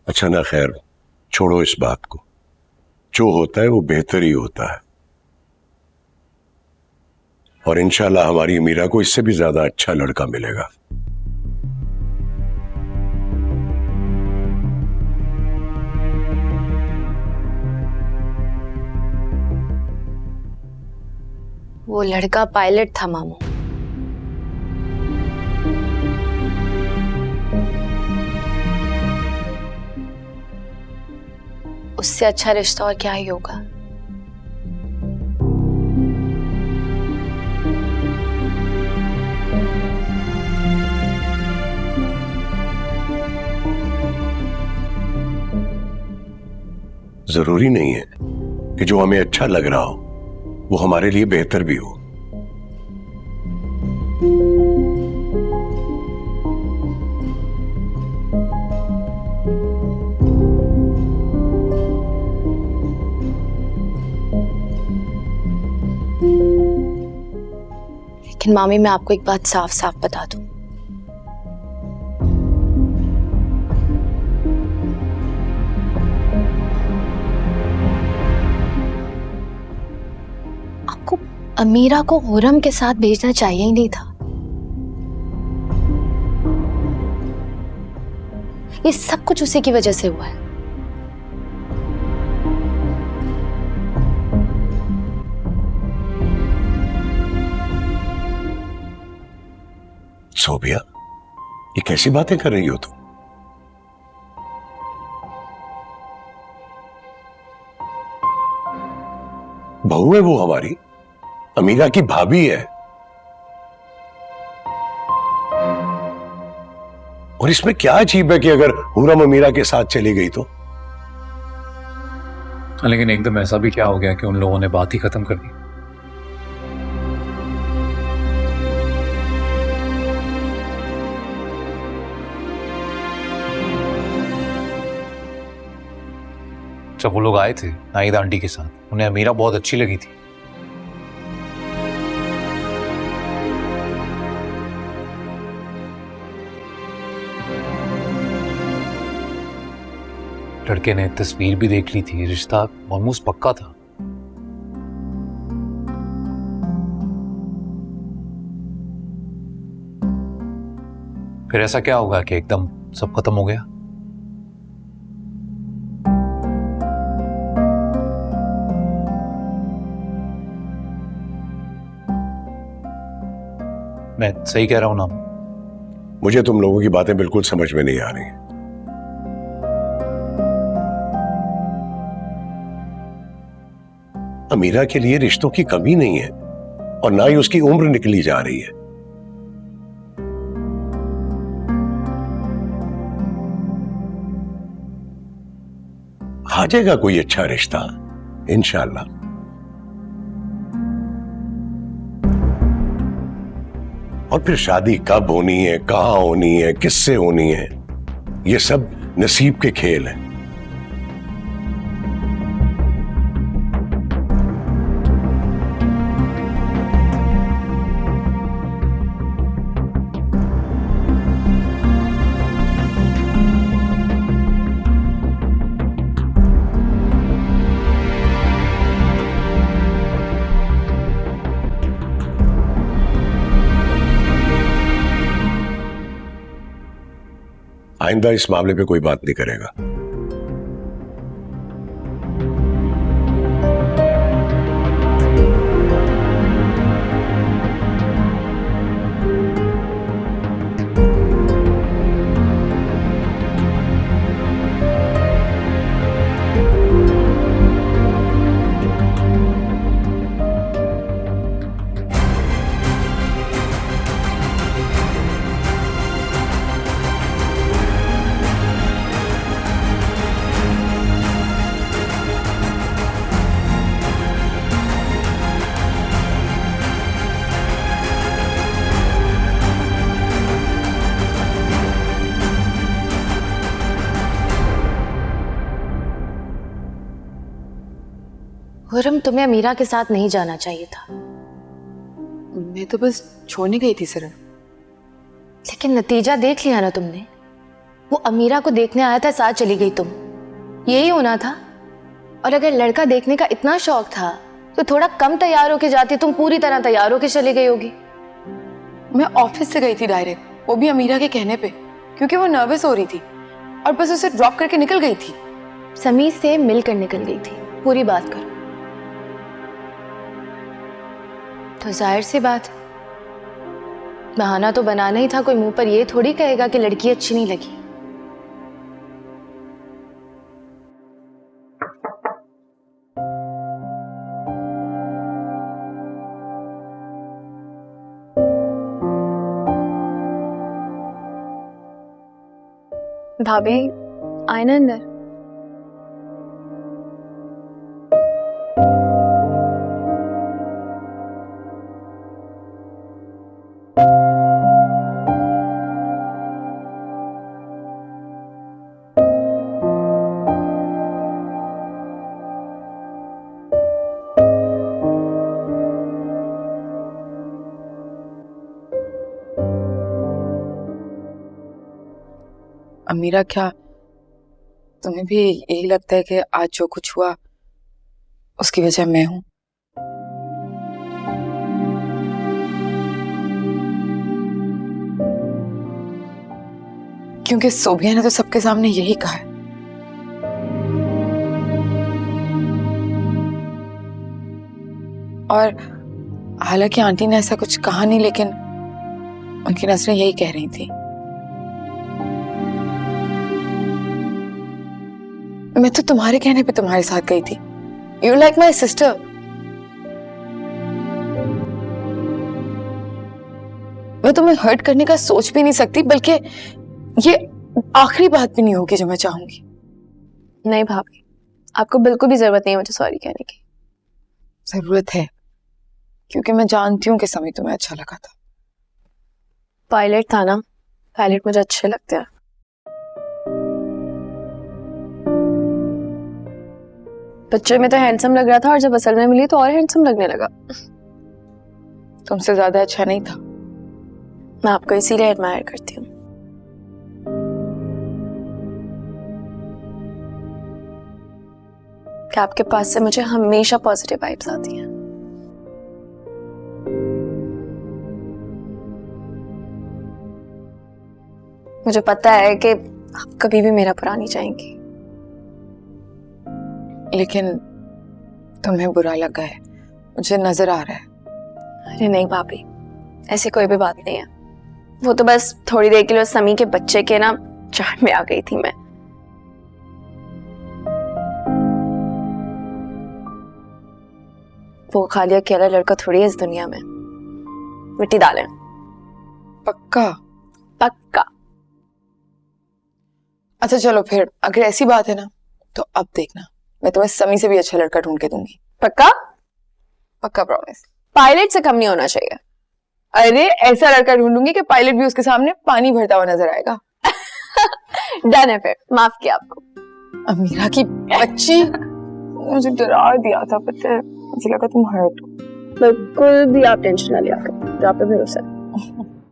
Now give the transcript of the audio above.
अच्छा ना, खैर छोड़ो इस बात को। जो होता है वो बेहतर ही होता है, और इंशाल्लाह हमारी मीरा को इससे भी ज्यादा अच्छा लड़का मिलेगा। वो लड़का पायलट था मामू। उससे अच्छा रिश्ता और क्या ही होगा। जरूरी नहीं है कि जो हमें अच्छा लग रहा हो वो हमारे लिए बेहतर भी हो। लेकिन मामी, मैं आपको एक बात साफ साफ बता दूं, आपको अमीरा को हुरम के साथ भेजना चाहिए ही नहीं था। ये सब कुछ उसी की वजह से हुआ है। सोबिया, ये कैसी बातें कर रही हो तुम? बहू है वो हमारी, अमीरा की भाभी है, और इसमें क्या अजीब है कि अगर हुरम अमीरा के साथ चली गई तो? लेकिन एकदम ऐसा भी क्या हो गया कि उन लोगों ने बात ही खत्म कर दी? जब वो लोग आए थे नाहिद आंटी के साथ, उन्हें अमीरा बहुत अच्छी लगी थी। लड़के ने तस्वीर भी देख ली थी, रिश्ता ऑलमोस्ट पक्का था। फिर ऐसा क्या होगा कि एकदम सब खत्म हो गया? मैं सही कह रहा हूं ना? मुझे तुम लोगों की बातें बिल्कुल समझ में नहीं आ रही। अमीरा के लिए रिश्तों की कमी नहीं है, और ना ही उसकी उम्र निकली जा रही है। आ जाएगा कोई अच्छा रिश्ता इंशाल्लाह। और फिर शादी कब होनी है, कहां होनी है, किससे होनी है, ये सब नसीब के खेल हैं। आइंदा इस मामले पे कोई बात नहीं करेगा। हुरम, तुम्हें अमीरा के साथ नहीं जाना चाहिए था। मैं तो बस छोड़ने गई थी सिर्फ। लेकिन नतीजा देख लिया ना तुमने। वो अमीरा को देखने आया था, साथ चली गई तुम। यही होना था। और अगर लड़का देखने का इतना शौक था तो थोड़ा कम तैयार होके जाती, तुम पूरी तरह तैयार होके चली गई होगी। मैं ऑफिस से गई थी डायरेक्ट, वो भी अमीरा के कहने पे, क्योंकि वो नर्वस हो रही थी और बस उसे ड्रॉप करके निकल गई थी। समीर से मिलकर निकल गई थी, पूरी बात करो। तो जाहिर सी बात, बहाना तो बनाना ही था। कोई मुंह पर ये थोड़ी कहेगा कि लड़की अच्छी नहीं लगी। भाभी आए ना अंदर। अमीरा, क्या तुम्हें भी यही लगता है कि आज जो कुछ हुआ उसकी वजह मैं हूं? क्योंकि सोबिया ने तो सबके सामने यही कहा है। और हालांकि आंटी ने ऐसा कुछ कहा नहीं, लेकिन उनकी नजरें यही कह रही थी। मैं तो तुम्हारे कहने पे तुम्हारे साथ गई थी। You like my sister. मैं तुम्हें हर्ट करने का सोच भी नहीं सकती, बल्कि ये आखिरी बात भी नहीं होगी जो मैं चाहूंगी। नहीं भाभी, आपको बिल्कुल भी जरूरत नहीं है मुझे सॉरी कहने की। जरूरत है, क्योंकि मैं जानती हूँ कि समी तुम्हें अच्छा लगा था। पायलट था ना, पायलट मुझे अच्छे लगते हैं। पिक्चर में तो हैंडसम लग रहा था और जब असल में मिली तो और हैंडसम लगने लगा। तुमसे ज्यादा अच्छा नहीं था। मैं आपको इसीलिए एडमायर करती हूँ। कि आपके पास से मुझे हमेशा पॉजिटिव वाइब्स आती हैं। मुझे पता है कि आप कभी भी मेरा बुरा नहीं चाहेंगी। लेकिन तुम्हें बुरा लगा है, मुझे नजर आ रहा है। अरे नहीं भाभी, ऐसी कोई भी बात नहीं है। वो तो बस थोड़ी देर के लिए समी के बच्चे के ना चाट में आ गई थी मैं। वो खाली अकेला लड़का थोड़ी है इस दुनिया में। मिट्टी डालें। पक्का? पक्का। अच्छा चलो फिर, अगर ऐसी बात है ना तो अब देखना, मैं तुम्हें समी से भी अच्छा लड़का ढूंढ के दूंगी। पक्का? पक्का प्रॉमिस। पायलट से कम नहीं होना चाहिए। अरे ऐसा लड़का ढूंढूंगी कि पायलट भी उसके सामने पानी भरता हुआ नजर आएगा। डन है फिर, माफ किया आपको। अमीरा की बच्ची, मुझे डरा दिया था, पता है? मुझे लगा तुम हर्ट हो। बिल्कुल भी आप टेंशन ना लिया करें, जो आप पे भरोसा है।